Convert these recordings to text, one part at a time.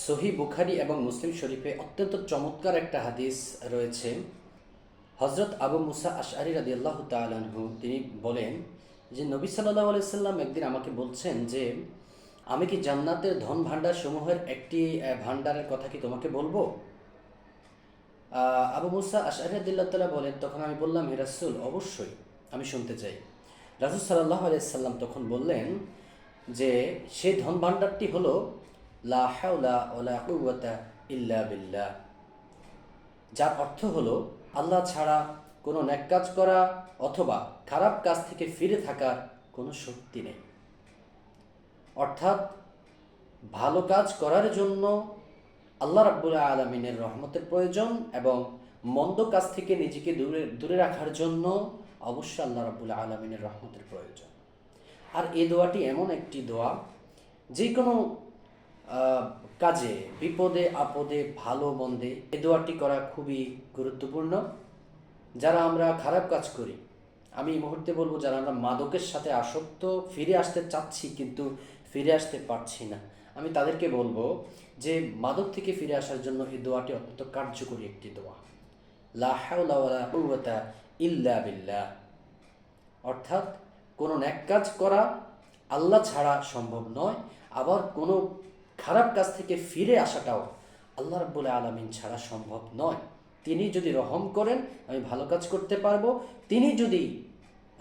সহিহ বুখারী এবং মুসলিম শরীফে অত্যন্ত চমৎকার একটা হাদিস রয়েছে। হজরত আবু মুসা আশআরী রাদিয়াল্লাহু তাআলা আনহু তিনি বলেন যে নবী সাল্লাল্লাহু আলাইহি সাল্লাম একদিন আমাকে বলছেন যে আমি কি জান্নাতের ধন ভাণ্ডার সমূহের একটি ভাণ্ডারের কথা কি তোমাকে বলবো? আবু মুসা আশআরী রাদিয়াল্লাহু তাআলা বলেন, তখন আমি বললাম, হে রাসূল, অবশ্যই আমি শুনতে চাই। রাসূল সাল্লাল্লাহু আলাইহি সাল্লাম তখন বললেন যে সেই ধন ভাণ্ডারটি হলো লা হাওলা ওয়ালা কুওয়াতা ইল্লা বিল্লাহ, যার অর্থ হলো আল্লাহ ছাড়া কোনো নেক কাজ করা অথবা খারাপ কাজ থেকে ফিরে থাকার কোনো শক্তি নেই। অর্থাৎ ভালো কাজ করার জন্য আল্লাহ রাব্বুল আলামিনের রহমতের প্রয়োজন এবং মন্দ কাজ থেকে নিজেকে দূরে দূরে রাখার জন্য অবশ্যই আল্লাহ রাব্বুল আলামিনের রহমতের প্রয়োজন। আর এই দোয়াটি এমন একটি দোয়া, যে কোনো কাজে, বিপদে আপদে, ভালো মন্দে এ দোয়াটি করা খুবই গুরুত্বপূর্ণ। যারা আমরা খারাপ কাজ করি, আমি এই মুহূর্তে বলবো, যারা আমরা মাদকের সাথে আসক্ত, ফিরে আসতে চাচ্ছি কিন্তু ফিরে আসতে পারছি না, আমি তাদেরকে বলবো যে মাদক থেকে ফিরে আসার জন্য এই দোয়াটি অত্যন্ত কার্যকরী একটি দোয়া। লা হাওলা ওয়ালা কুওয়াতা ইল্লা বিল্লাহ, অর্থাৎ কোনো নেক কাজ করা আল্লাহ ছাড়া সম্ভব নয়, আবার কোনো খারাপ কাজ থেকে ফিরে আসাটাও আল্লাহ রাব্বুল আলামিন ছাড়া সম্ভব নয়। তিনি যদি রহম করেন আমি ভালো কাজ করতে পারবো, তিনি যদি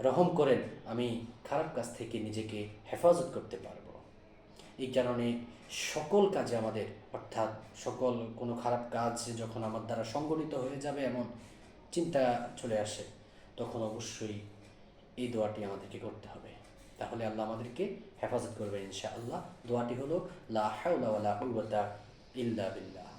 রহম করেন আমি খারাপ কাজ থেকে নিজেকে হেফাজত করতে পারবো। এই কারণে সকল কাজে আমাদের, অর্থাৎ সকল কোনো খারাপ কাজ যখন আমার দ্বারা সংগঠিত হয়ে যাবে এমন চিন্তা চলে আসে, তখন অবশ্যই এই দোয়াটি আমাদেরকে করতে হবে। তাহলে আল্লাহ আমাদেরকে হেফাজত করবে ইনশাআল্লাহ। দোয়াটি হলো লা হাওলা ওয়ালা কুওয়াতা ইল্লা বিল্লাহ।